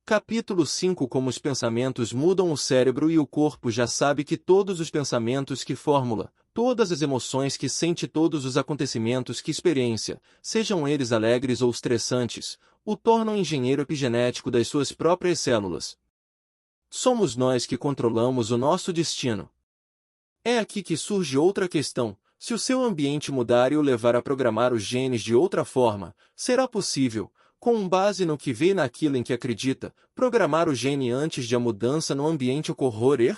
Capítulo 5. Como os pensamentos mudam o cérebro e o corpo. Já sabe que todos os pensamentos que formula, todas as emoções que sente, todos os acontecimentos que experiencia, sejam eles alegres ou estressantes, o tornam engenheiro epigenético das suas próprias células. Somos nós que controlamos o nosso destino. É aqui que surge outra questão: se o seu ambiente mudar e o levar a programar os genes de outra forma, será possível, com base no que vê e naquilo em que acredita, programar o gene antes de a mudança no ambiente ocorrer?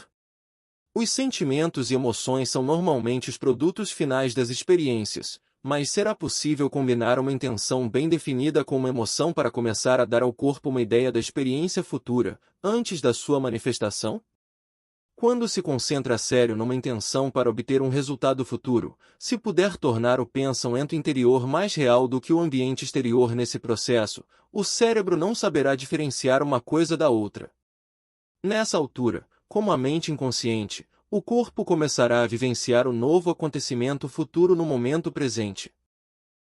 Os sentimentos e emoções são normalmente os produtos finais das experiências, mas será possível combinar uma intenção bem definida com uma emoção para começar a dar ao corpo uma ideia da experiência futura, antes da sua manifestação? Quando se concentra a sério numa intenção para obter um resultado futuro, se puder tornar o pensamento interior mais real do que o ambiente exterior nesse processo, o cérebro não saberá diferenciar uma coisa da outra. Nessa altura, como a mente inconsciente, o corpo começará a vivenciar o novo acontecimento futuro no momento presente.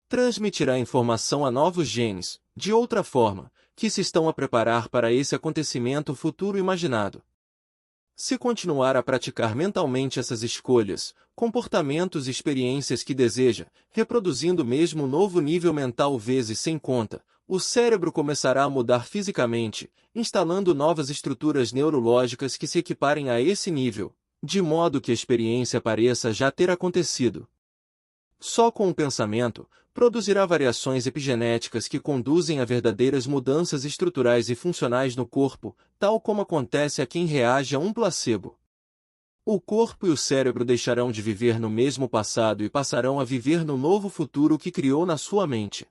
Transmitirá informação a novos genes, de outra forma, que se estão a preparar para esse acontecimento futuro imaginado. Se continuar a praticar mentalmente essas escolhas, comportamentos e experiências que deseja, reproduzindo mesmo o novo nível mental vezes sem conta, o cérebro começará a mudar fisicamente, instalando novas estruturas neurológicas que se equiparem a esse nível, de modo que a experiência pareça já ter acontecido. Só com o pensamento, produzirá variações epigenéticas que conduzem a verdadeiras mudanças estruturais e funcionais no corpo, tal como acontece a quem reage a um placebo. O corpo e o cérebro deixarão de viver no mesmo passado e passarão a viver no novo futuro que criou na sua mente.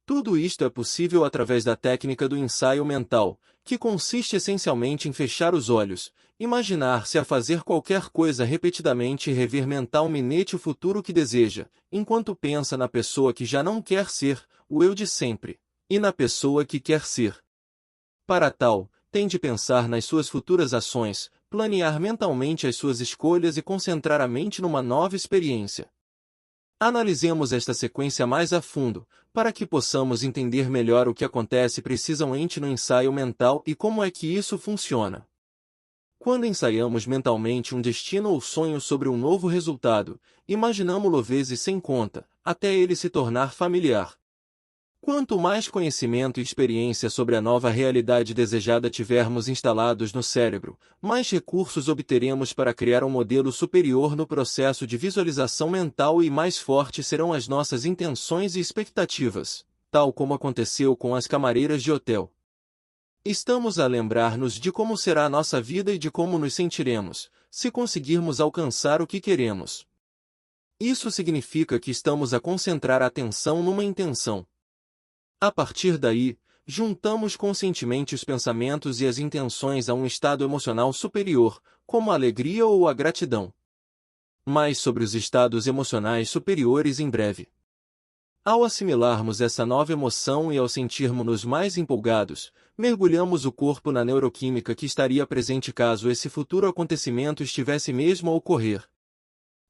Tudo isto é possível através da técnica do ensaio mental, que consiste essencialmente em fechar os olhos, imaginar-se a fazer qualquer coisa repetidamente e rever mentalmente o futuro que deseja, enquanto pensa na pessoa que já não quer ser, o eu de sempre, e na pessoa que quer ser. Para tal, tem de pensar nas suas futuras ações, planear mentalmente as suas escolhas e concentrar a mente numa nova experiência. Analisemos esta sequência mais a fundo, para que possamos entender melhor o que acontece precisamente no ensaio mental e como é que isso funciona. Quando ensaiamos mentalmente um destino ou sonho sobre um novo resultado, imaginamo-lo vezes sem conta, até ele se tornar familiar. Quanto mais conhecimento e experiência sobre a nova realidade desejada tivermos instalados no cérebro, mais recursos obteremos para criar um modelo superior no processo de visualização mental e mais fortes serão as nossas intenções e expectativas, tal como aconteceu com as camareiras de hotel. Estamos a lembrar-nos de como será a nossa vida e de como nos sentiremos, se conseguirmos alcançar o que queremos. Isso significa que estamos a concentrar a atenção numa intenção. A partir daí, juntamos conscientemente os pensamentos e as intenções a um estado emocional superior, como a alegria ou a gratidão. Mais sobre os estados emocionais superiores em breve. Ao assimilarmos essa nova emoção e ao sentirmos-nos mais empolgados, mergulhamos o corpo na neuroquímica que estaria presente caso esse futuro acontecimento estivesse mesmo a ocorrer.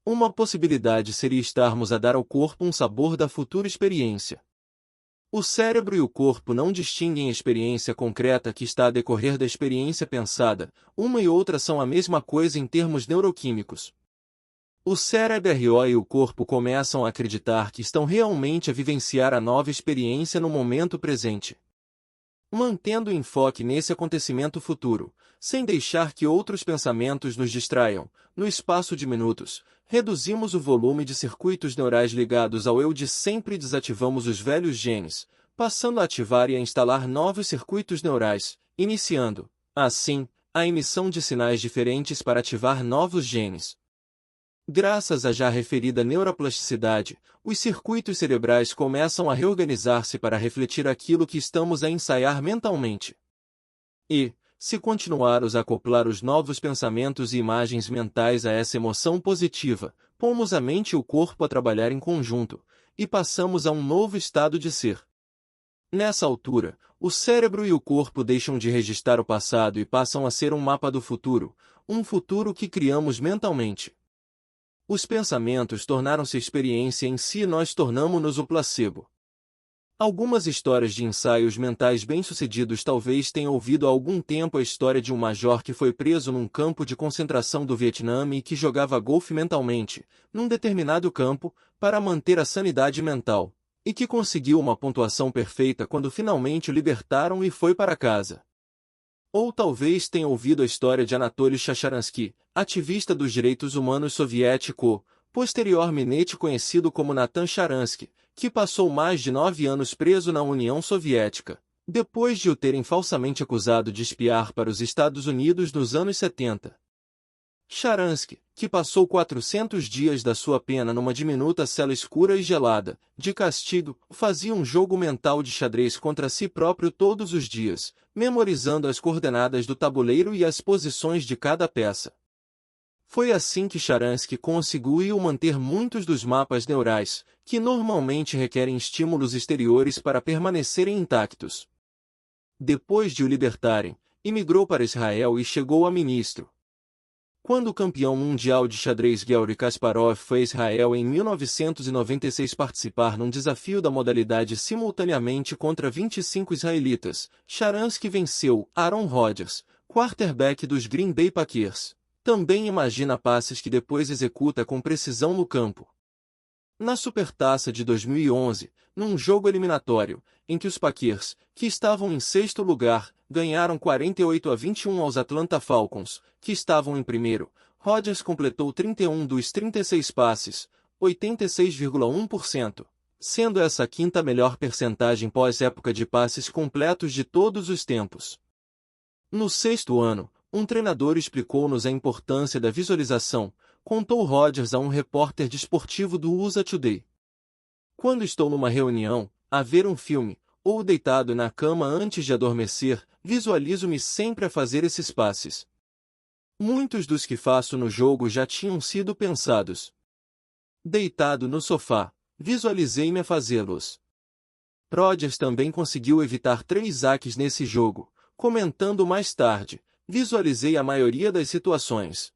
Uma possibilidade seria estarmos a dar ao corpo um sabor da futura experiência. O cérebro e o corpo não distinguem a experiência concreta que está a decorrer da experiência pensada, uma e outra são a mesma coisa em termos neuroquímicos. O cérebro e o corpo começam a acreditar que estão realmente a vivenciar a nova experiência no momento presente. Mantendo o enfoque nesse acontecimento futuro, sem deixar que outros pensamentos nos distraiam, no espaço de minutos, reduzimos o volume de circuitos neurais ligados ao eu de sempre e desativamos os velhos genes, passando a ativar e a instalar novos circuitos neurais, iniciando, assim, a emissão de sinais diferentes para ativar novos genes. Graças à já referida neuroplasticidade, os circuitos cerebrais começam a reorganizar-se para refletir aquilo que estamos a ensaiar mentalmente. E, se continuarmos a acoplar os novos pensamentos e imagens mentais a essa emoção positiva, pomos a mente e o corpo a trabalhar em conjunto, e passamos a um novo estado de ser. Nessa altura, o cérebro e o corpo deixam de registrar o passado e passam a ser um mapa do futuro, um futuro que criamos mentalmente. Os pensamentos tornaram-se experiência em si e nós tornamo-nos o placebo. Algumas histórias de ensaios mentais bem-sucedidos talvez tenham ouvido há algum tempo a história de um major que foi preso num campo de concentração do Vietnã e que jogava golfe mentalmente, num determinado campo, para manter a sanidade mental, e que conseguiu uma pontuação perfeita quando finalmente o libertaram e foi para casa. Ou talvez tenham ouvido a história de Anatoly Sharansky, ativista dos direitos humanos soviético, posteriormente conhecido como Natan Sharansky, que passou mais de 9 anos preso na União Soviética, depois de o terem falsamente acusado de espiar para os Estados Unidos nos anos 70. Sharansky, que passou 400 dias da sua pena numa diminuta cela escura e gelada, de castigo, fazia um jogo mental de xadrez contra si próprio todos os dias, memorizando as coordenadas do tabuleiro e as posições de cada peça. Foi assim que Sharansky conseguiu manter muitos dos mapas neurais, que normalmente requerem estímulos exteriores para permanecerem intactos. Depois de o libertarem, imigrou para Israel e chegou a ministro. Quando o campeão mundial de xadrez Garry Kasparov foi a Israel em 1996 participar num desafio da modalidade simultaneamente contra 25 israelitas, Sharansky venceu Aaron Rodgers, quarterback dos Green Bay Packers. Também imagina passes que depois executa com precisão no campo. Na Supertaça de 2011, num jogo eliminatório, em que os Packers, que estavam em sexto lugar, ganharam 48-21 aos Atlanta Falcons, que estavam em primeiro, Rodgers completou 31 dos 36 passes, 86,1%, sendo essa a quinta melhor percentagem pós-época de passes completos de todos os tempos. No sexto ano, um treinador explicou-nos a importância da visualização, contou Rodgers a um repórter desportivo do USA Today. Quando estou numa reunião, a ver um filme, ou deitado na cama antes de adormecer, visualizo-me sempre a fazer esses passes. Muitos dos que faço no jogo já tinham sido pensados. Deitado no sofá, visualizei-me a fazê-los. Rodgers também conseguiu evitar 3 saques nesse jogo, comentando mais tarde. Visualizei a maioria das situações.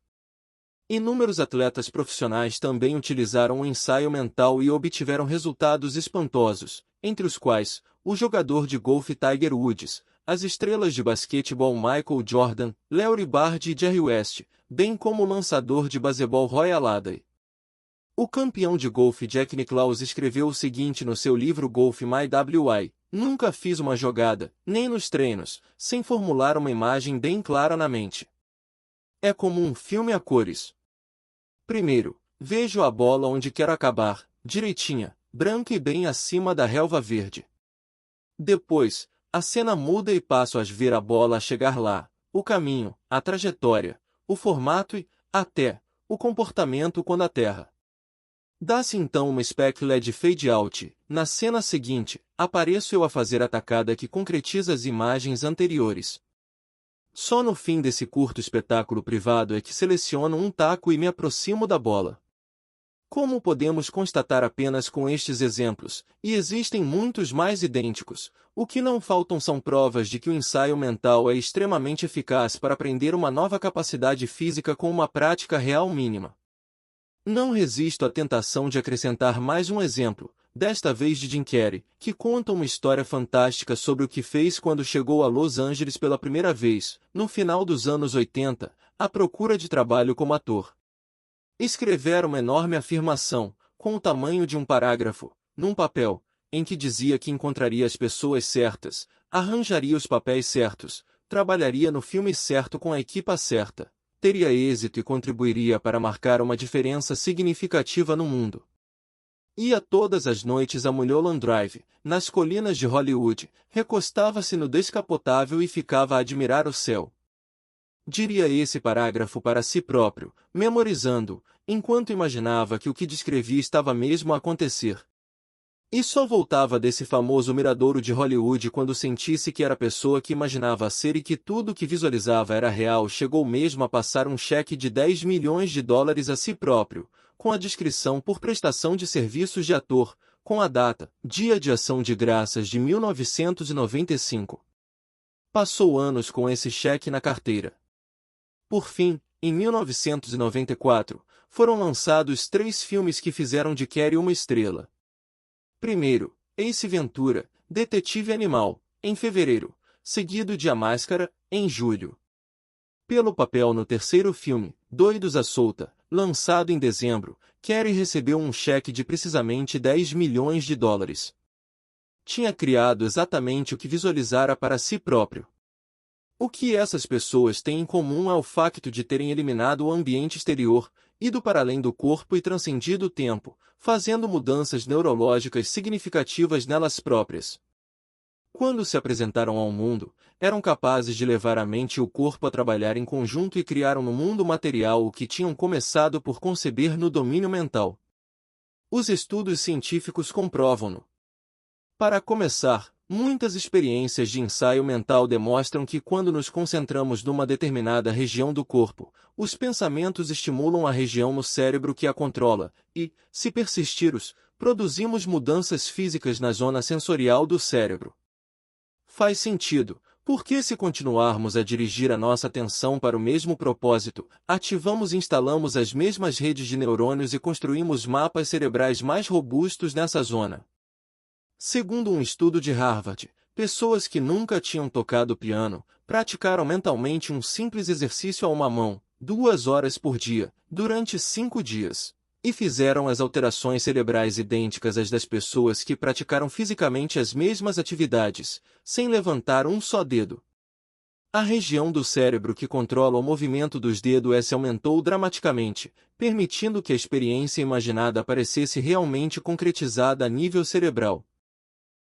Inúmeros atletas profissionais também utilizaram o ensaio mental e obtiveram resultados espantosos, entre os quais, o jogador de golfe Tiger Woods, as estrelas de basquetebol Michael Jordan, Larry Bird e Jerry West, bem como o lançador de baseball Roy Halladay. O campeão de golfe Jack Nicklaus escreveu o seguinte no seu livro Golf My WI: nunca fiz uma jogada, nem nos treinos, sem formular uma imagem bem clara na mente. É como um filme a cores. Primeiro, vejo a bola onde quero acabar, direitinha, branca e bem acima da relva verde. Depois, a cena muda e passo a ver a bola chegar lá, o caminho, a trajetória, o formato e, até, o comportamento quando a terra. Dá-se então uma speckle de fade-out. Na cena seguinte, apareço eu a fazer a tacada que concretiza as imagens anteriores. Só no fim desse curto espetáculo privado é que seleciono um taco e me aproximo da bola. Como podemos constatar apenas com estes exemplos, e existem muitos mais idênticos, o que não faltam são provas de que o ensaio mental é extremamente eficaz para aprender uma nova capacidade física com uma prática real mínima. Não resisto à tentação de acrescentar mais um exemplo, desta vez de Jim Carrey, que conta uma história fantástica sobre o que fez quando chegou a Los Angeles pela primeira vez, no final dos anos 80, à procura de trabalho como ator. Escrevera uma enorme afirmação, com o tamanho de um parágrafo, num papel, em que dizia que encontraria as pessoas certas, arranjaria os papéis certos, trabalharia no filme certo com a equipa certa, teria êxito e contribuiria para marcar uma diferença significativa no mundo. Ia todas as noites a Mulholland Drive, nas colinas de Hollywood, recostava-se no descapotável e ficava a admirar o céu. Diria esse parágrafo para si próprio, memorizando-o, enquanto imaginava que o que descrevia estava mesmo a acontecer. E só voltava desse famoso miradouro de Hollywood quando sentisse que era a pessoa que imaginava ser e que tudo o que visualizava era real. Chegou mesmo a passar um cheque de $10 milhões a si próprio, com a descrição por prestação de serviços de ator, com a data, Dia de Ação de Graças de 1995. Passou anos com esse cheque na carteira. Por fim, em 1994, foram lançados 3 filmes que fizeram de Carrey uma estrela. Primeiro, Ace Ventura, Detetive Animal, em fevereiro, seguido de A Máscara, em julho. Pelo papel no terceiro filme, Doidos à Solta, lançado em dezembro, Carey recebeu um cheque de precisamente US$ 10 milhões. Tinha criado exatamente o que visualizara para si próprio. O que essas pessoas têm em comum é o facto de terem eliminado o ambiente exterior, ido para além do corpo e transcendido o tempo, fazendo mudanças neurológicas significativas nelas próprias. Quando se apresentaram ao mundo, eram capazes de levar a mente e o corpo a trabalhar em conjunto e criaram no mundo material o que tinham começado por conceber no domínio mental. Os estudos científicos comprovam-no. Para começar, muitas experiências de ensaio mental demonstram que quando nos concentramos numa determinada região do corpo, os pensamentos estimulam a região no cérebro que a controla, e, se persistirmos, produzimos mudanças físicas na zona sensorial do cérebro. Faz sentido, porque se continuarmos a dirigir a nossa atenção para o mesmo propósito, ativamos e instalamos as mesmas redes de neurônios e construímos mapas cerebrais mais robustos nessa zona. Segundo um estudo de Harvard, pessoas que nunca tinham tocado piano, praticaram mentalmente um simples exercício a uma mão, 2 horas por dia, durante 5 dias, e fizeram as alterações cerebrais idênticas às das pessoas que praticaram fisicamente as mesmas atividades, sem levantar um só dedo. A região do cérebro que controla o movimento dos dedos se aumentou dramaticamente, permitindo que a experiência imaginada parecesse realmente concretizada a nível cerebral.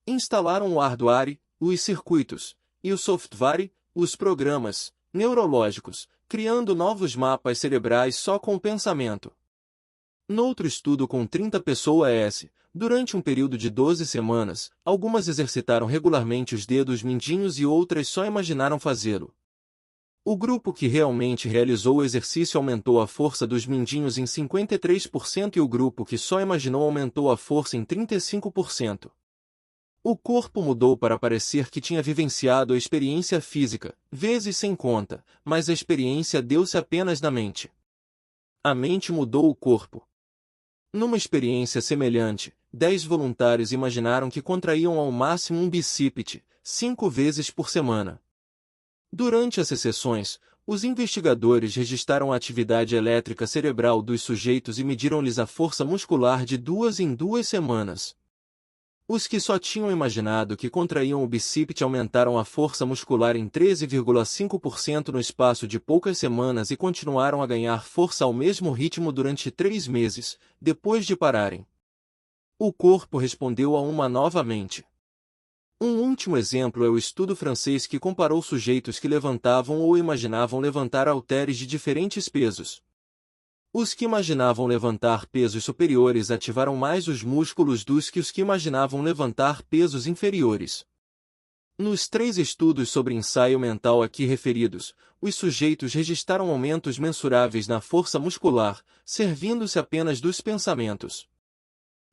Instalaram o hardware, os circuitos, e o software, os programas, neurológicos, criando novos mapas cerebrais só com o pensamento. Noutro estudo com 30 pessoas, durante um período de 12 semanas, algumas exercitaram regularmente os dedos mindinhos e outras só imaginaram fazê-lo. O grupo que realmente realizou o exercício aumentou a força dos mindinhos em 53% e o grupo que só imaginou aumentou a força em 35%. O corpo mudou para parecer que tinha vivenciado a experiência física, vezes sem conta, mas a experiência deu-se apenas na mente. A mente mudou o corpo. Numa experiência semelhante, 10 voluntários imaginaram que contraíam ao máximo um bíceps, 5 vezes por semana. Durante essas sessões, os investigadores registraram a atividade elétrica cerebral dos sujeitos e mediram-lhes a força muscular de 2 em 2 semanas. Os que só tinham imaginado que contraíam o bíceps aumentaram a força muscular em 13,5% no espaço de poucas semanas e continuaram a ganhar força ao mesmo ritmo durante 3 meses, depois de pararem. O corpo respondeu a uma nova mente. Um último exemplo é o estudo francês que comparou sujeitos que levantavam ou imaginavam levantar halteres de diferentes pesos. Os que imaginavam levantar pesos superiores ativaram mais os músculos dos que os que imaginavam levantar pesos inferiores. Nos 3 estudos sobre ensaio mental aqui referidos, os sujeitos registraram aumentos mensuráveis na força muscular, servindo-se apenas dos pensamentos.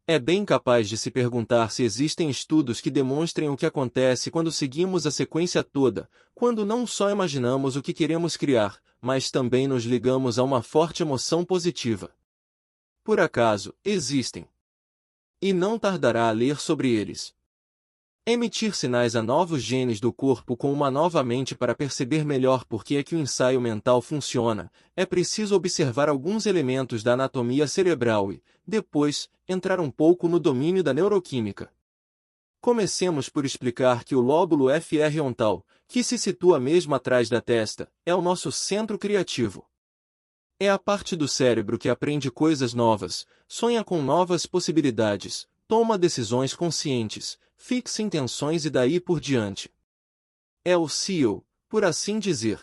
É bem capaz de se perguntar se existem estudos que demonstrem o que acontece quando seguimos a sequência toda, quando não só imaginamos o que queremos criar, mas também nos ligamos a uma forte emoção positiva. Por acaso, existem. E não tardará a ler sobre eles. Emitir sinais a novos genes do corpo com uma nova mente para perceber melhor por que é que o ensaio mental funciona, é preciso observar alguns elementos da anatomia cerebral e, depois, entrar um pouco no domínio da neuroquímica. Comecemos por explicar que o lóbulo frontal, que se situa mesmo atrás da testa, é o nosso centro criativo. É a parte do cérebro que aprende coisas novas, sonha com novas possibilidades, toma decisões conscientes, fixa intenções e daí por diante. É o CEO, por assim dizer.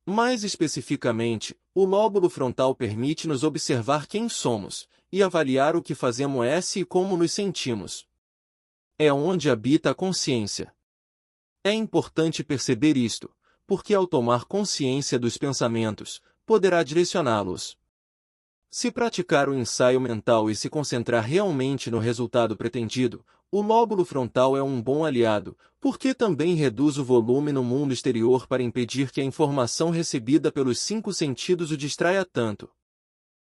Mais especificamente, o lóbulo frontal permite-nos observar quem somos, e avaliar o que fazemos e como nos sentimos. É onde habita a consciência. É importante perceber isto, porque ao tomar consciência dos pensamentos, poderá direcioná-los. Se praticar o ensaio mental e se concentrar realmente no resultado pretendido, o lóbulo frontal é um bom aliado, porque também reduz o volume no mundo exterior para impedir que a informação recebida pelos 5 sentidos o distraia tanto.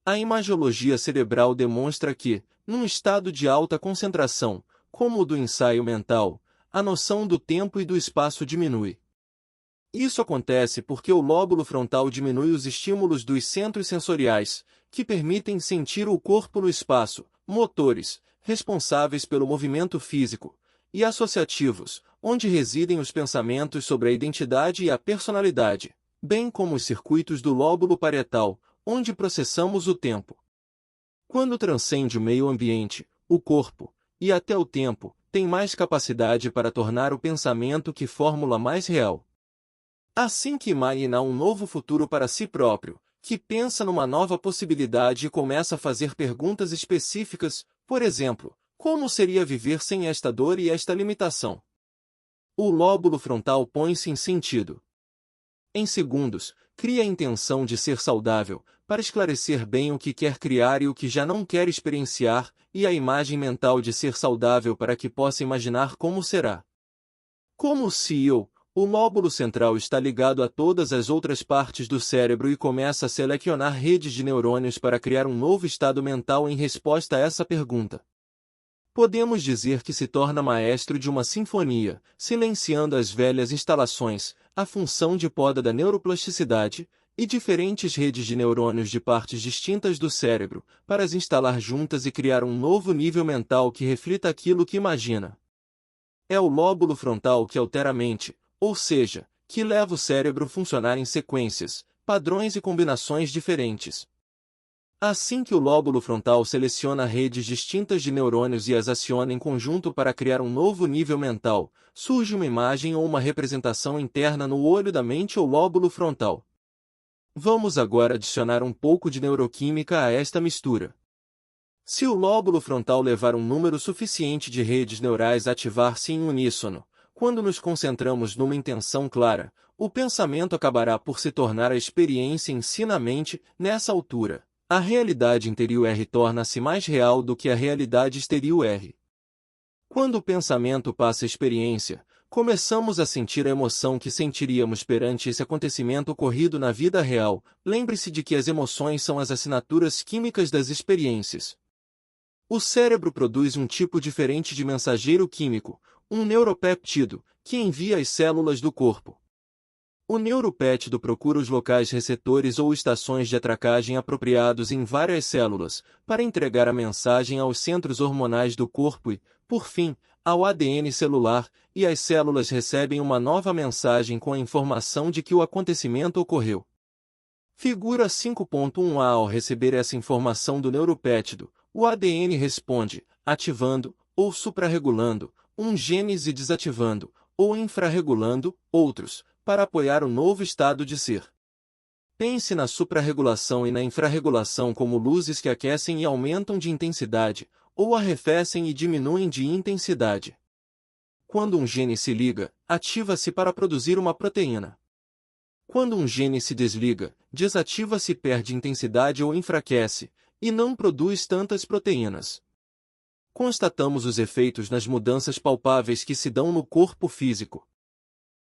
A imagiologia cerebral demonstra que, num estado de alta concentração, como o do ensaio mental, a noção do tempo e do espaço diminui. Isso acontece porque o lóbulo frontal diminui os estímulos dos centros sensoriais, que permitem sentir o corpo no espaço, motores, responsáveis pelo movimento físico, e associativos, onde residem os pensamentos sobre a identidade e a personalidade, bem como os circuitos do lóbulo parietal, onde processamos o tempo. Quando transcende o meio ambiente, o corpo, e até o tempo, tem mais capacidade para tornar o pensamento que fórmula mais real. Assim que imagina um novo futuro para si próprio, que pensa numa nova possibilidade e começa a fazer perguntas específicas, por exemplo, como seria viver sem esta dor e esta limitação? O lóbulo frontal põe-se em sentido. Em segundos, cria a intenção de ser saudável, para esclarecer bem o que quer criar e o que já não quer experienciar, e a imagem mental de ser saudável para que possa imaginar como será. Como o CEO, o lóbulo central está ligado a todas as outras partes do cérebro e começa a selecionar redes de neurônios para criar um novo estado mental em resposta a essa pergunta. Podemos dizer que se torna maestro de uma sinfonia, silenciando as velhas instalações, a função de poda da neuroplasticidade, e diferentes redes de neurônios de partes distintas do cérebro, para as instalar juntas e criar um novo nível mental que reflita aquilo que imagina. É o lóbulo frontal que altera a mente, ou seja, que leva o cérebro a funcionar em sequências, padrões e combinações diferentes. Assim que o lóbulo frontal seleciona redes distintas de neurônios e as aciona em conjunto para criar um novo nível mental, surge uma imagem ou uma representação interna no olho da mente ou lóbulo frontal. Vamos agora adicionar um pouco de neuroquímica a esta mistura. Se o lóbulo frontal levar um número suficiente de redes neurais a ativar-se em uníssono, quando nos concentramos numa intenção clara, o pensamento acabará por se tornar a experiência em si na mente. Nessa altura, a realidade interior torna-se mais real do que a realidade exterior. Quando o pensamento passa a experiência, começamos a sentir a emoção que sentiríamos perante esse acontecimento ocorrido na vida real. Lembre-se de que as emoções são as assinaturas químicas das experiências. O cérebro produz um tipo diferente de mensageiro químico, um neuropéptido, que envia às células do corpo. O neuropéptido procura os locais receptores ou estações de atracagem apropriados em várias células, para entregar a mensagem aos centros hormonais do corpo e, por fim, ao ADN celular, e as células recebem uma nova mensagem com a informação de que o acontecimento ocorreu. Figura 5.1a. Ao receber essa informação do neuropéptido, o ADN responde, ativando, ou suprarregulando, uns genes e desativando, ou infrarregulando, outros, para apoiar o novo estado de ser. Pense na suprarregulação e na infrarregulação como luzes que aquecem e aumentam de intensidade, ou arrefecem e diminuem de intensidade. Quando um gene se liga, ativa-se para produzir uma proteína. Quando um gene se desliga, desativa-se e perde intensidade ou enfraquece, e não produz tantas proteínas. Constatamos os efeitos nas mudanças palpáveis que se dão no corpo físico.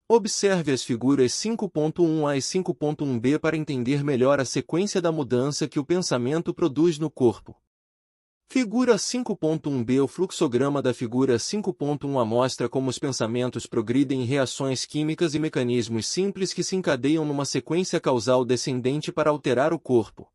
Observe as figuras 5.1a e 5.1b para entender melhor a sequência da mudança que o pensamento produz no corpo. Figura 5.1b. O fluxograma da figura 5.1a mostra como os pensamentos progridem em reações químicas e mecanismos simples que se encadeiam numa sequência causal descendente para alterar o corpo.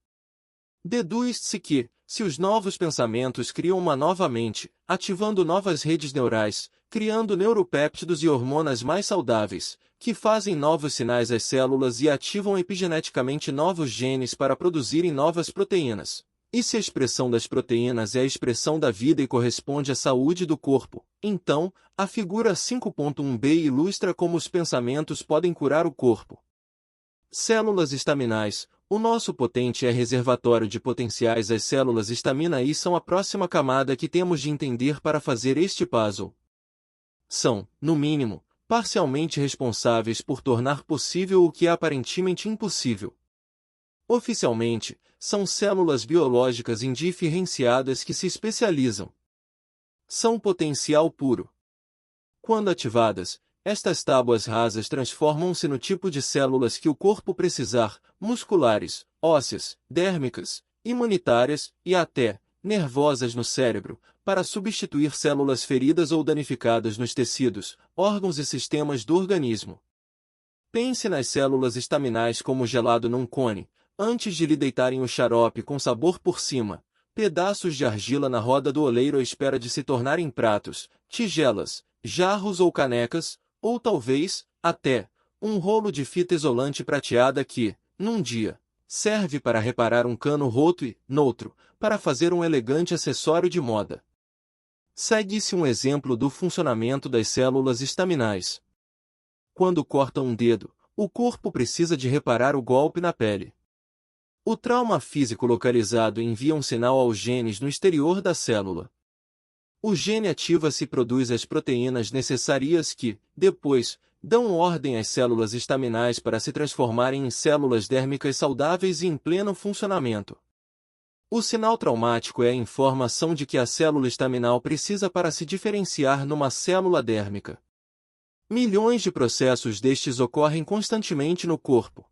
Deduz-se que, se os novos pensamentos criam uma nova mente, ativando novas redes neurais, criando neuropéptidos e hormonas mais saudáveis, que fazem novos sinais às células e ativam epigeneticamente novos genes para produzirem novas proteínas. E se a expressão das proteínas é a expressão da vida e corresponde à saúde do corpo, então, a figura 5.1b ilustra como os pensamentos podem curar o corpo. Células estaminais. O nosso potente reservatório de potenciais. As células estamina I são a próxima camada que temos de entender para fazer este puzzle. São, no mínimo, parcialmente responsáveis por tornar possível o que é aparentemente impossível. Oficialmente, são células biológicas indiferenciadas que se especializam. São potencial puro. Quando ativadas, estas tábuas rasas transformam-se no tipo de células que o corpo precisar, musculares, ósseas, dérmicas, imunitárias e até nervosas no cérebro, para substituir células feridas ou danificadas nos tecidos, órgãos e sistemas do organismo. Pense nas células estaminais como gelado num cone, antes de lhe deitarem o xarope com sabor por cima, pedaços de argila na roda do oleiro à espera de se tornarem pratos, tigelas, jarros ou canecas, ou talvez, até, um rolo de fita isolante prateada que, num dia, serve para reparar um cano roto e, noutro, para fazer um elegante acessório de moda. Segue-se um exemplo do funcionamento das células estaminais. Quando corta um dedo, o corpo precisa de reparar o golpe na pele. O trauma físico localizado envia um sinal aos genes no exterior da célula. O gene ativa-se e produz as proteínas necessárias que, depois, dão ordem às células estaminais para se transformarem em células dérmicas saudáveis e em pleno funcionamento. O sinal traumático é a informação de que a célula estaminal precisa para se diferenciar numa célula dérmica. Milhões de processos destes ocorrem constantemente no corpo.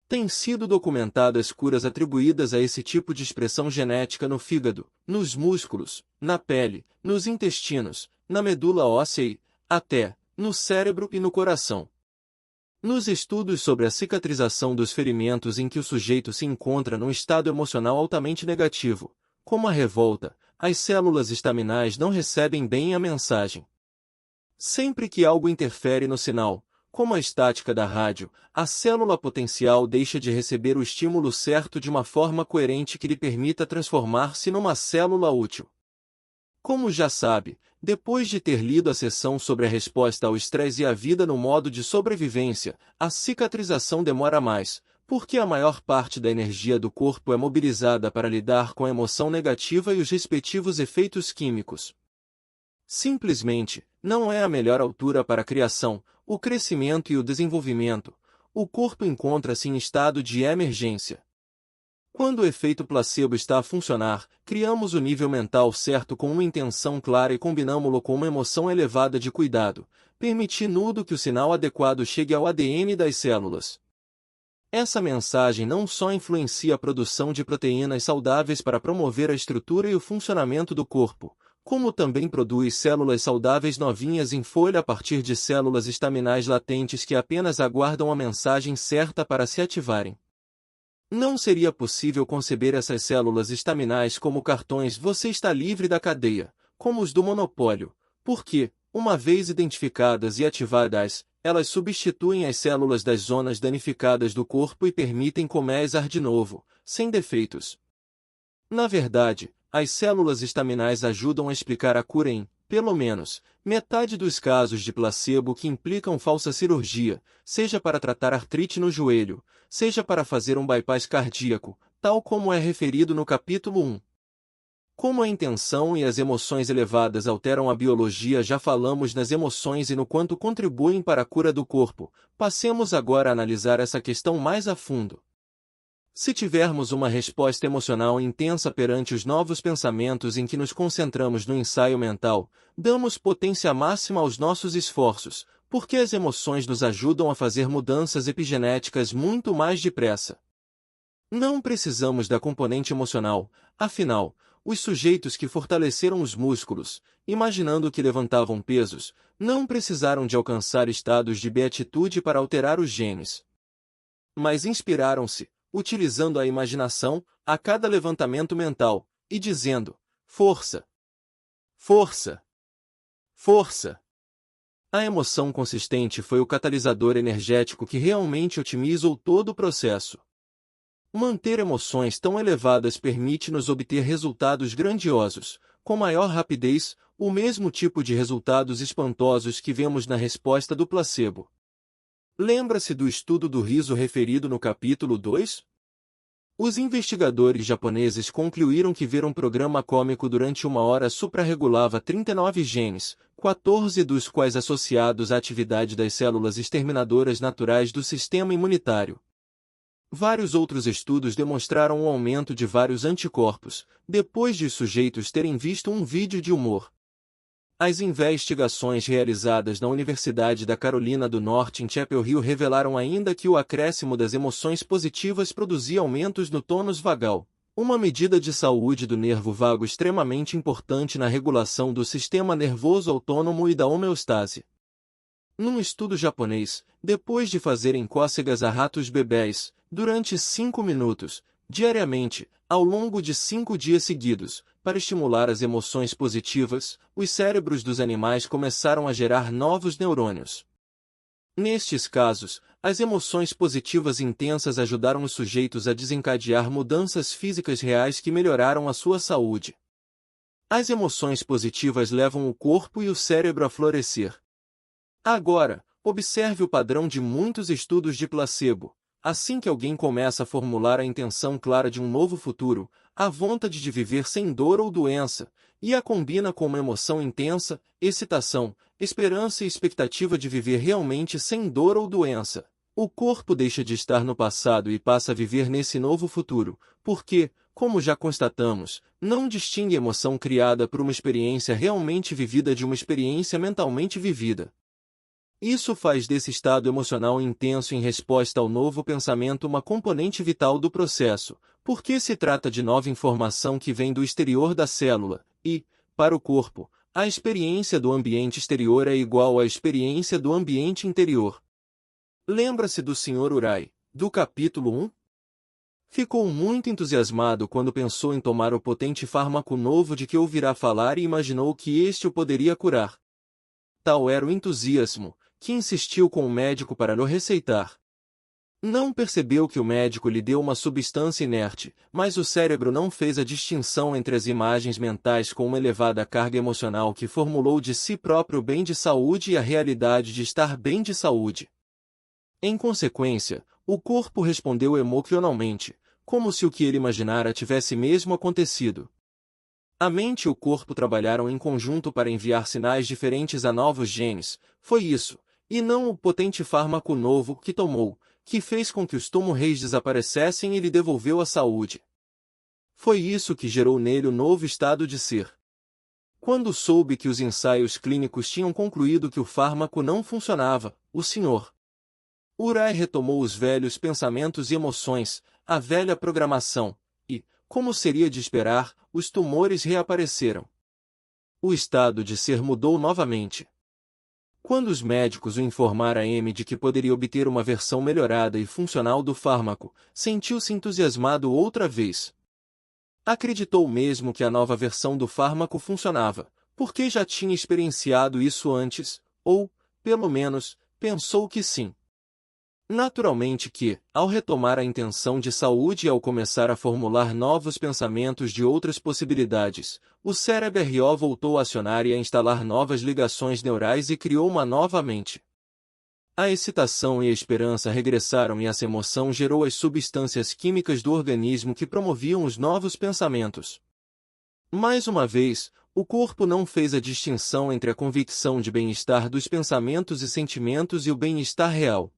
Têm sido documentadas curas atribuídas a esse tipo de expressão genética no fígado, nos músculos, na pele, nos intestinos, na medula óssea e, até, no cérebro e no coração. Nos estudos sobre a cicatrização dos ferimentos em que o sujeito se encontra num estado emocional altamente negativo, como a revolta, as células estaminais não recebem bem a mensagem. Sempre que algo interfere no sinal, como a estática da rádio, a célula potencial deixa de receber o estímulo certo de uma forma coerente que lhe permita transformar-se numa célula útil. Como já sabe, depois de ter lido a seção sobre a resposta ao estresse e a vida no modo de sobrevivência, a cicatrização demora mais, porque a maior parte da energia do corpo é mobilizada para lidar com a emoção negativa e os respectivos efeitos químicos. Simplesmente, não é a melhor altura para a criação, o crescimento e o desenvolvimento. O corpo encontra-se em estado de emergência. Quando o efeito placebo está a funcionar, criamos o nível mental certo com uma intenção clara e combinamo-lo com uma emoção elevada de cuidado, permitindo que o sinal adequado chegue ao ADN das células. Essa mensagem não só influencia a produção de proteínas saudáveis para promover a estrutura e o funcionamento do corpo, como também produz células saudáveis novinhas em folha a partir de células estaminais latentes que apenas aguardam a mensagem certa para se ativarem. Não seria possível conceber essas células estaminais como cartões "você está livre da cadeia", como os do monopólio, porque, uma vez identificadas e ativadas, elas substituem as células das zonas danificadas do corpo e permitem começar de novo, sem defeitos. Na verdade, as células estaminais ajudam a explicar a cura em, pelo menos, metade dos casos de placebo que implicam falsa cirurgia, seja para tratar artrite no joelho, seja para fazer um bypass cardíaco, tal como é referido no capítulo 1. Como a intenção e as emoções elevadas alteram a biologia, já falamos nas emoções e no quanto contribuem para a cura do corpo. Passemos agora a analisar essa questão mais a fundo. Se tivermos uma resposta emocional intensa perante os novos pensamentos em que nos concentramos no ensaio mental, damos potência máxima aos nossos esforços, porque as emoções nos ajudam a fazer mudanças epigenéticas muito mais depressa. Não precisamos da componente emocional, afinal, os sujeitos que fortaleceram os músculos, imaginando que levantavam pesos, não precisaram de alcançar estados de beatitude para alterar os genes. Mas inspiraram-se, utilizando a imaginação, a cada levantamento mental, e dizendo: força! Força! Força! A emoção consistente foi o catalisador energético que realmente otimizou todo o processo. Manter emoções tão elevadas permite-nos obter resultados grandiosos, com maior rapidez, o mesmo tipo de resultados espantosos que vemos na resposta do placebo. Lembra-se do estudo do riso referido no capítulo 2? Os investigadores japoneses concluíram que ver um programa cômico durante 1 hora suprarregulava 39 genes, 14 dos quais associados à atividade das células exterminadoras naturais do sistema imunitário. Vários outros estudos demonstraram o aumento de vários anticorpos, depois de os sujeitos terem visto um vídeo de humor. As investigações realizadas na Universidade da Carolina do Norte em Chapel Hill revelaram ainda que o acréscimo das emoções positivas produzia aumentos no tônus vagal, uma medida de saúde do nervo vago extremamente importante na regulação do sistema nervoso autônomo e da homeostase. Num estudo japonês, depois de fazerem cócegas a ratos bebés, durante 5 minutos, diariamente, ao longo de 5 dias seguidos, para estimular as emoções positivas, os cérebros dos animais começaram a gerar novos neurônios. Nestes casos, as emoções positivas intensas ajudaram os sujeitos a desencadear mudanças físicas reais que melhoraram a sua saúde. As emoções positivas levam o corpo e o cérebro a florescer. Agora, observe o padrão de muitos estudos de placebo. Assim que alguém começa a formular a intenção clara de um novo futuro, a vontade de viver sem dor ou doença, e a combina com uma emoção intensa, excitação, esperança e expectativa de viver realmente sem dor ou doença. O corpo deixa de estar no passado e passa a viver nesse novo futuro, porque, como já constatamos, não distingue emoção criada por uma experiência realmente vivida de uma experiência mentalmente vivida. Isso faz desse estado emocional intenso em resposta ao novo pensamento uma componente vital do processo, porque se trata de nova informação que vem do exterior da célula, e, para o corpo, a experiência do ambiente exterior é igual à experiência do ambiente interior. Lembra-se do Sr. Urai, do capítulo 1? Ficou muito entusiasmado quando pensou em tomar o potente fármaco novo de que ouvirá falar e imaginou que este o poderia curar. Tal era o entusiasmo, que insistiu com o médico para lhe receitar. Não percebeu que o médico lhe deu uma substância inerte, mas o cérebro não fez a distinção entre as imagens mentais com uma elevada carga emocional que formulou de si próprio bem de saúde e a realidade de estar bem de saúde. Em consequência, o corpo respondeu emocionalmente, como se o que ele imaginara tivesse mesmo acontecido. A mente e o corpo trabalharam em conjunto para enviar sinais diferentes a novos genes, foi isso, e não o potente fármaco novo que tomou, que fez com que os tumores desaparecessem e lhe devolveu a saúde. Foi isso que gerou nele o novo estado de ser. Quando soube que os ensaios clínicos tinham concluído que o fármaco não funcionava, o Sr. Urai retomou os velhos pensamentos e emoções, a velha programação, e, como seria de esperar, os tumores reapareceram. O estado de ser mudou novamente. Quando os médicos o informaram a M de que poderia obter uma versão melhorada e funcional do fármaco, sentiu-se entusiasmado outra vez. Acreditou mesmo que a nova versão do fármaco funcionava, porque já tinha experienciado isso antes, ou, pelo menos, pensou que sim. Naturalmente que, ao retomar a intenção de saúde e ao começar a formular novos pensamentos de outras possibilidades, o cérebro voltou a acionar e a instalar novas ligações neurais e criou uma nova mente. A excitação e a esperança regressaram e essa emoção gerou as substâncias químicas do organismo que promoviam os novos pensamentos. Mais uma vez, o corpo não fez a distinção entre a convicção de bem-estar dos pensamentos e sentimentos e o bem-estar real.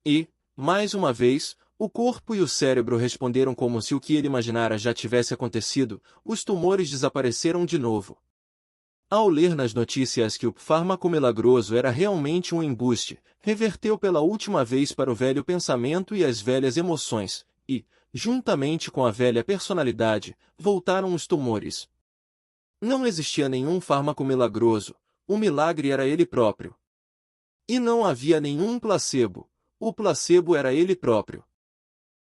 E, mais uma vez, o corpo e o cérebro responderam como se o que ele imaginara já tivesse acontecido, os tumores desapareceram de novo. Ao ler nas notícias que o fármaco milagroso era realmente um embuste, reverteu pela última vez para o velho pensamento e as velhas emoções, e, juntamente com a velha personalidade, voltaram os tumores. Não existia nenhum fármaco milagroso, o milagre era ele próprio. E não havia nenhum placebo. O placebo era ele próprio.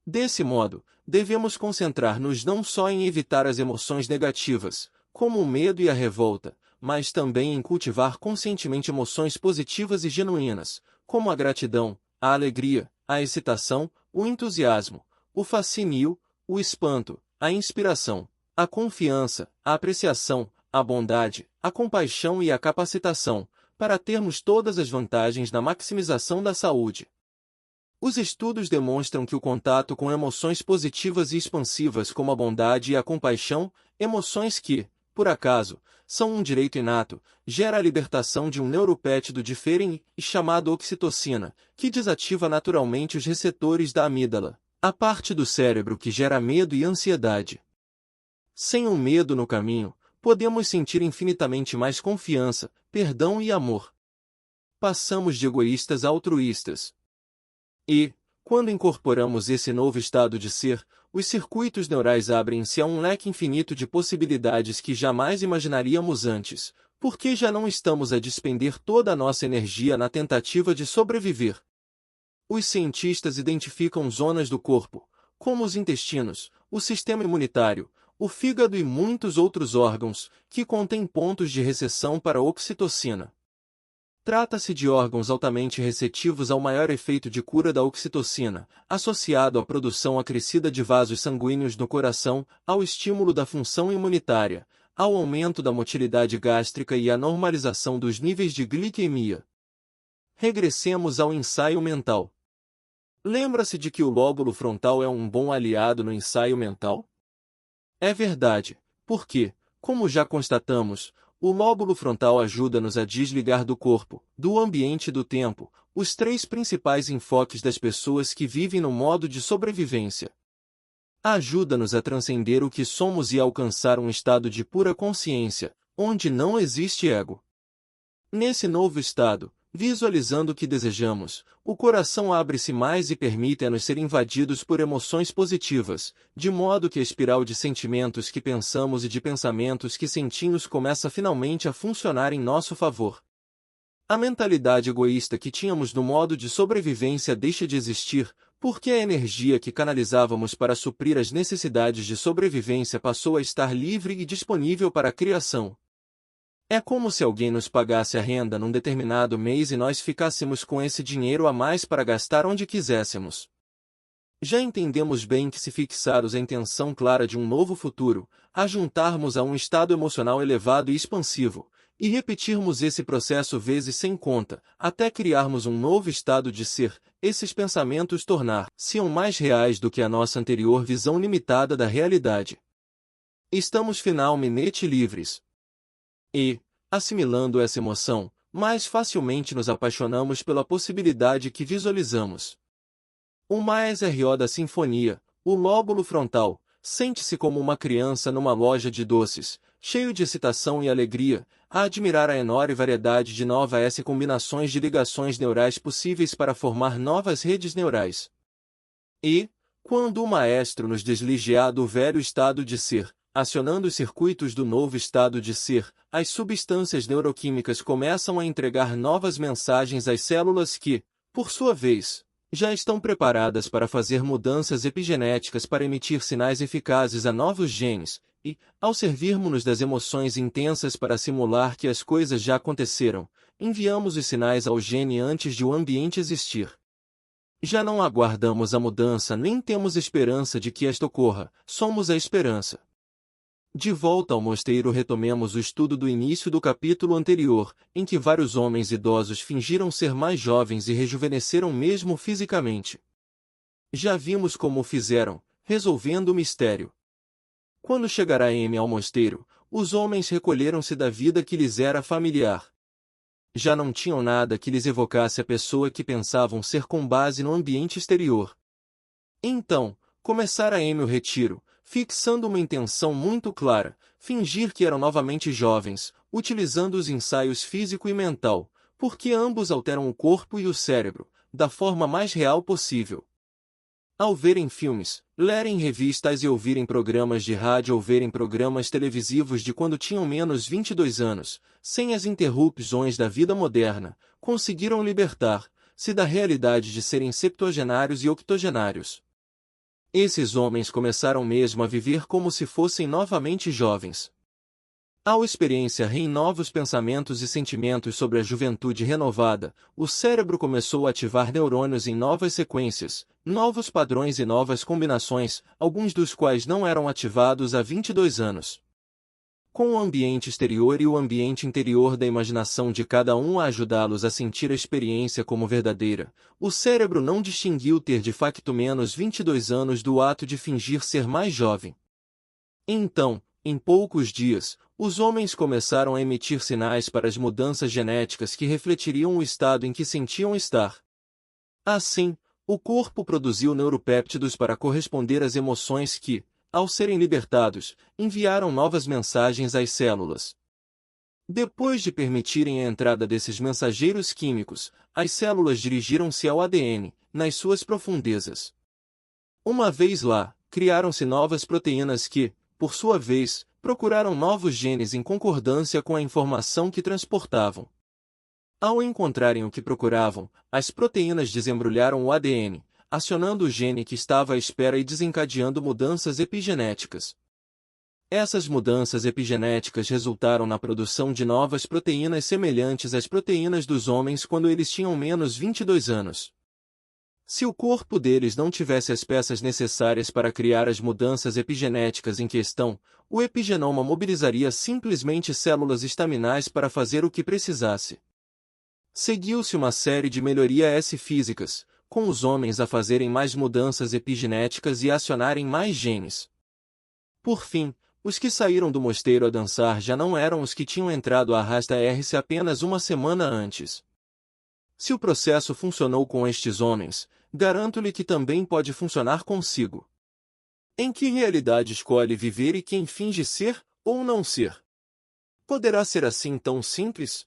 Desse modo, devemos concentrar-nos não só em evitar as emoções negativas, como o medo e a revolta, mas também em cultivar conscientemente emoções positivas e genuínas, como a gratidão, a alegria, a excitação, o entusiasmo, o fascínio, o espanto, a inspiração, a confiança, a apreciação, a bondade, a compaixão e a capacitação, para termos todas as vantagens na maximização da saúde. Os estudos demonstram que o contato com emoções positivas e expansivas como a bondade e a compaixão, emoções que, por acaso, são um direito inato, gera a libertação de um neuropéptido diferente chamado oxitocina, que desativa naturalmente os receptores da amígdala, a parte do cérebro que gera medo e ansiedade. Sem o medo no caminho, podemos sentir infinitamente mais confiança, perdão e amor. Passamos de egoístas a altruístas. E, quando incorporamos esse novo estado de ser, os circuitos neurais abrem-se a um leque infinito de possibilidades que jamais imaginaríamos antes, porque já não estamos a despender toda a nossa energia na tentativa de sobreviver. Os cientistas identificam zonas do corpo, como os intestinos, o sistema imunitário, o fígado e muitos outros órgãos, que contêm pontos de recepção para a oxitocina. Trata-se de órgãos altamente receptivos ao maior efeito de cura da oxitocina, associado à produção acrescida de vasos sanguíneos no coração, ao estímulo da função imunitária, ao aumento da motilidade gástrica e à normalização dos níveis de glicemia. Regressemos ao ensaio mental. Lembra-se de que o lóbulo frontal é um bom aliado no ensaio mental? É verdade, porque, como já constatamos, o lóbulo frontal ajuda-nos a desligar do corpo, do ambiente e do tempo, os três principais enfoques das pessoas que vivem no modo de sobrevivência. Ajuda-nos a transcender o que somos e a alcançar um estado de pura consciência, onde não existe ego. Nesse novo estado, visualizando o que desejamos, o coração abre-se mais e permite-nos ser invadidos por emoções positivas, de modo que a espiral de sentimentos que pensamos e de pensamentos que sentimos começa finalmente a funcionar em nosso favor. A mentalidade egoísta que tínhamos no modo de sobrevivência deixa de existir, porque a energia que canalizávamos para suprir as necessidades de sobrevivência passou a estar livre e disponível para a criação. É como se alguém nos pagasse a renda num determinado mês e nós ficássemos com esse dinheiro a mais para gastar onde quiséssemos. Já entendemos bem que se fixarmos a intenção clara de um novo futuro, ajuntarmos a um estado emocional elevado e expansivo, e repetirmos esse processo vezes sem conta, até criarmos um novo estado de ser, esses pensamentos tornar-se mais reais do que a nossa anterior visão limitada da realidade. Estamos finalmente livres. E, assimilando essa emoção, mais facilmente nos apaixonamos pela possibilidade que visualizamos. O mais RO da sinfonia, o lóbulo frontal, sente-se como uma criança numa loja de doces, cheio de excitação e alegria, a admirar a enorme variedade de novas combinações de ligações neurais possíveis para formar novas redes neurais. E, quando o maestro nos desliga do velho estado de ser, acionando os circuitos do novo estado de ser, as substâncias neuroquímicas começam a entregar novas mensagens às células que, por sua vez, já estão preparadas para fazer mudanças epigenéticas para emitir sinais eficazes a novos genes, e, ao servirmos-nos das emoções intensas para simular que as coisas já aconteceram, enviamos os sinais ao gene antes de o ambiente existir. Já não aguardamos a mudança nem temos esperança de que esta ocorra, somos a esperança. De volta ao mosteiro retomemos o estudo do início do capítulo anterior, em que vários homens idosos fingiram ser mais jovens e rejuvenesceram mesmo fisicamente. Já vimos como o fizeram, resolvendo o mistério. Quando chegará M ao mosteiro, os homens recolheram-se da vida que lhes era familiar. Já não tinham nada que lhes evocasse a pessoa que pensavam ser com base no ambiente exterior. Então, começara M o retiro, fixando uma intenção muito clara, fingir que eram novamente jovens, utilizando os ensaios físico e mental, porque ambos alteram o corpo e o cérebro, da forma mais real possível. Ao verem filmes, lerem revistas e ouvirem programas de rádio ou verem programas televisivos de quando tinham menos 22 anos, sem as interrupções da vida moderna, conseguiram libertar-se da realidade de serem septuagenários e octogenários. Esses homens começaram mesmo a viver como se fossem novamente jovens. Ao experienciar em novos pensamentos e sentimentos sobre a juventude renovada, o cérebro começou a ativar neurônios em novas sequências, novos padrões e novas combinações, alguns dos quais não eram ativados há 22 anos. Com o ambiente exterior e o ambiente interior da imaginação de cada um a ajudá-los a sentir a experiência como verdadeira, o cérebro não distinguiu ter de facto menos 22 anos do ato de fingir ser mais jovem. Então, em poucos dias, os homens começaram a emitir sinais para as mudanças genéticas que refletiriam o estado em que sentiam estar. Assim, o corpo produziu neuropéptidos para corresponder às emoções que, ao serem libertados, enviaram novas mensagens às células. Depois de permitirem a entrada desses mensageiros químicos, as células dirigiram-se ao ADN, nas suas profundezas. Uma vez lá, criaram-se novas proteínas que, por sua vez, procuraram novos genes em concordância com a informação que transportavam. Ao encontrarem o que procuravam, as proteínas desembrulharam o ADN, acionando o gene que estava à espera e desencadeando mudanças epigenéticas. Essas mudanças epigenéticas resultaram na produção de novas proteínas semelhantes às proteínas dos homens quando eles tinham menos 22 anos. Se o corpo deles não tivesse as peças necessárias para criar as mudanças epigenéticas em questão, o epigenoma mobilizaria simplesmente células estaminais para fazer o que precisasse. Seguiu-se uma série de melhorias físicas, com os homens a fazerem mais mudanças epigenéticas e acionarem mais genes. Por fim, os que saíram do mosteiro a dançar já não eram os que tinham entrado a arrasta-se apenas uma semana antes. Se o processo funcionou com estes homens, garanto-lhe que também pode funcionar consigo. Em que realidade escolhe viver e quem finge ser, ou não ser? Poderá ser assim tão simples?